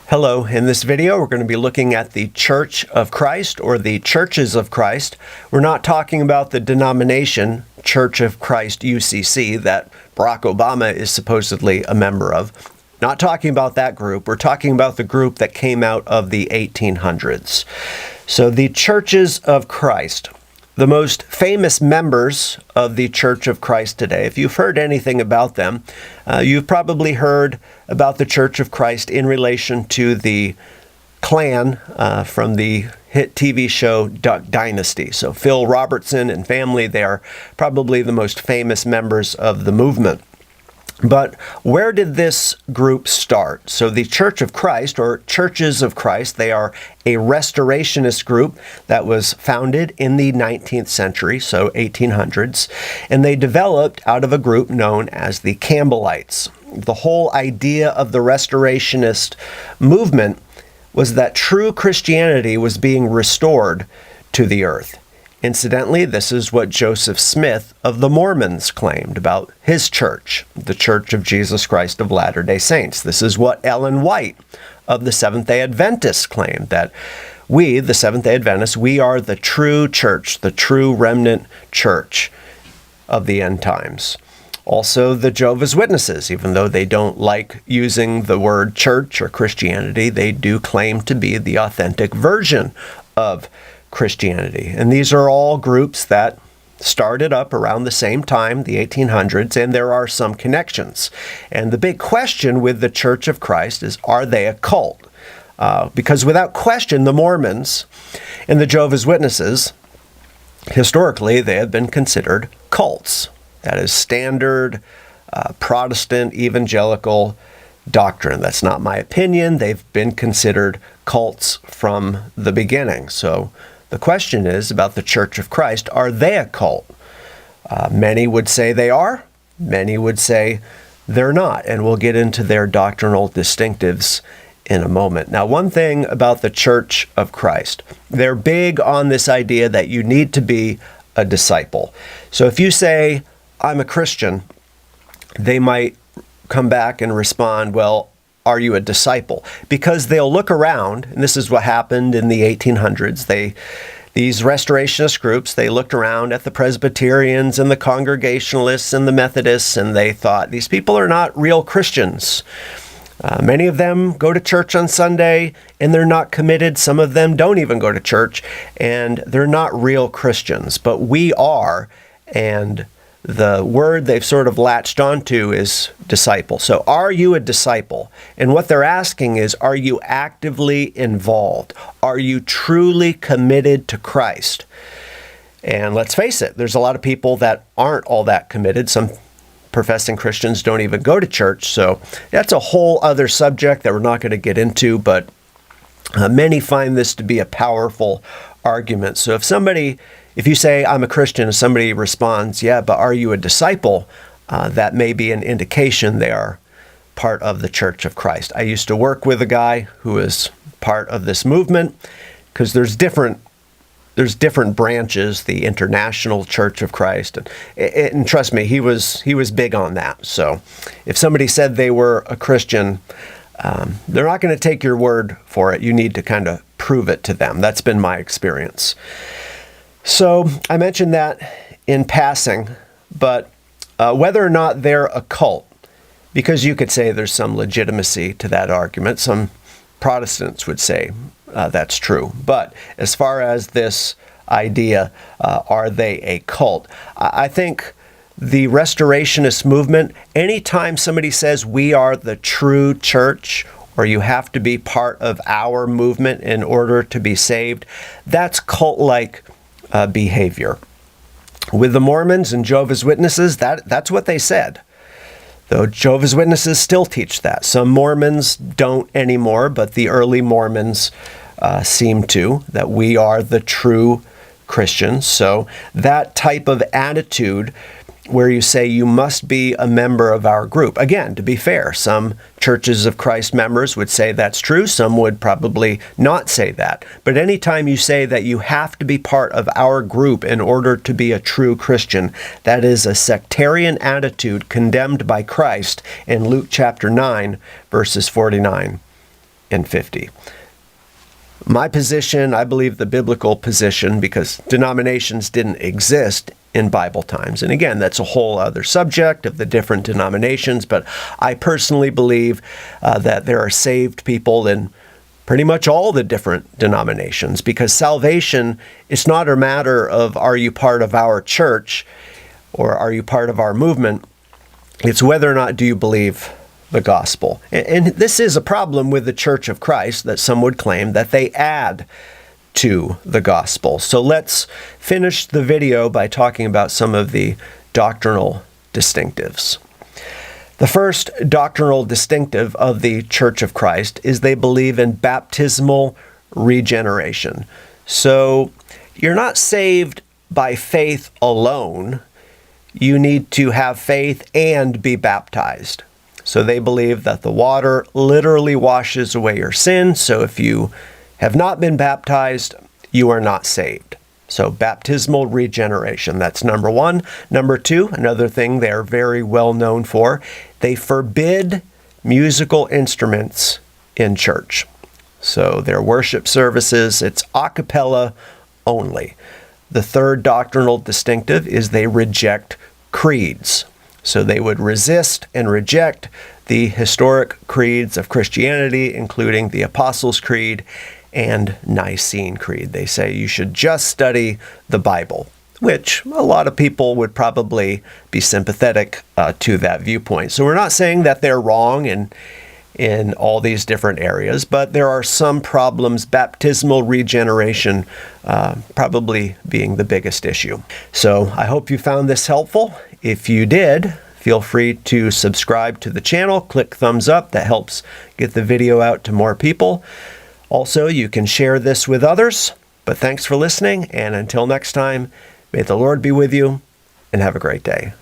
Hello, in this video we're going to be looking at the Church of Christ or the Churches of Christ. We're not talking about the denomination Church of Christ UCC that Barack Obama is supposedly a member of. Not talking about that group. We're talking about the group that came out of the 1800s. So the Churches of Christ. The most famous members of the Church of Christ today, if you've heard anything about them, you've probably heard about the Church of Christ in relation to the Klan from the hit TV show Duck Dynasty. So Phil Robertson and family, they are probably the most famous members of the movement. But where did this group start? So the Church of Christ, or Churches of Christ, they are a Restorationist group that was founded in the 19th century, so 1800s, and they developed out of a group known as the Campbellites. The whole idea of the Restorationist movement was that true Christianity was being restored to the earth. Incidentally, this is what Joseph Smith of the Mormons claimed about his church, the Church of Jesus Christ of Latter-day Saints. This is what Ellen White of the Seventh-day Adventists claimed, that we, the Seventh-day Adventists, we are the true church, the true remnant church of the end times. Also, the Jehovahs Witnesses, even though they don't like using the word church or Christianity, they do claim to be the authentic version of Christianity. And these are all groups that started up around the same time, the 1800s, and there are some connections. And the big question with the Church of Christ is, are they a cult? Because without question, the Mormons and the Jehovah's Witnesses, historically, they have been considered cults. That is standard Protestant evangelical doctrine. That's not my opinion. They've been considered cults from the beginning. So the question is about the Church of Christ. Are they a cult? Many would say they are. Many would say they're not. And we'll get into their doctrinal distinctives in a moment. Now, one thing about the Church of Christ, they're big on this idea that you need to be a disciple. So if you say, I'm a Christian, they might come back and respond, well, are you a disciple? Because they'll look around, and this is what happened in the 1800s. These restorationist groups, they looked around at the Presbyterians and the Congregationalists and the Methodists, and they thought, these people are not real Christians. Many of them go to church on Sunday, and they're not committed. Some of them don't even go to church, and they're not real Christians. But we are, and the word they've sort of latched onto is disciple. So are you a disciple? And what they're asking is, are you actively involved? Are you truly committed to Christ? And let's face it, there's a lot of people that aren't all that committed. Some professing Christians don't even go to church. So that's a whole other subject that we're not going to get into, but many find this to be a powerful argument. So if you say, I'm a Christian, and somebody responds, yeah, but are you a disciple? That may be an indication they are part of the Church of Christ. I used to work with a guy who is part of this movement, because there's different branches, the International Church of Christ. And trust me, he was big on that. So if somebody said they were a Christian, they're not going to take your word for it. You need to kind of prove it to them. That's been my experience. So I mentioned that in passing, but whether or not they're a cult, because you could say there's some legitimacy to that argument. Some Protestants would say that's true. But as far as this idea, are they a cult? I think the Restorationist movement, anytime somebody says we are the true church, or you have to be part of our movement in order to be saved, that's cult-like behavior. With the Mormons and Jehovah's Witnesses, that's what they said. Though Jehovah's Witnesses still teach that. Some Mormons don't anymore, but the early Mormons seem to, that we are the true Christians. So that type of attitude where you say you must be a member of our group. Again, to be fair, some Churches of Christ members would say that's true. Some would probably not say that. But anytime you say that you have to be part of our group in order to be a true Christian, that is a sectarian attitude condemned by Christ in Luke chapter 9, verses 49 50. My position, I believe the biblical position, because denominations didn't exist in Bible times. And again, that's a whole other subject of the different denominations, but I personally believe that there are saved people in pretty much all the different denominations, because salvation is not a matter of are you part of our church or are you part of our movement. It's whether or not do you believe the gospel. And this is a problem with the Church of Christ, that some would claim that they add to the gospel. So let's finish the video by talking about some of the doctrinal distinctives. The first doctrinal distinctive of the Church of Christ is they believe in baptismal regeneration. So you're not saved by faith alone. You need to have faith and be baptized. So they believe that the water literally washes away your sins. So if you have not been baptized, you are not saved. So baptismal regeneration, that's number one. Number two, another thing they're very well known for, they forbid musical instruments in church. So their worship services, it's a cappella only. The third doctrinal distinctive is they reject creeds. So they would resist and reject the historic creeds of Christianity, including the Apostles' Creed and Nicene Creed. They say you should just study the Bible, which a lot of people would probably be sympathetic to that viewpoint. So we're not saying that they're wrong in all these different areas, but there are some problems, baptismal regeneration probably being the biggest issue. So I hope you found this helpful. If you did, feel free to subscribe to the channel, click thumbs up. That helps get the video out to more people. Also, you can share this with others. But thanks for listening, and until next time, may the Lord be with you, and have a great day.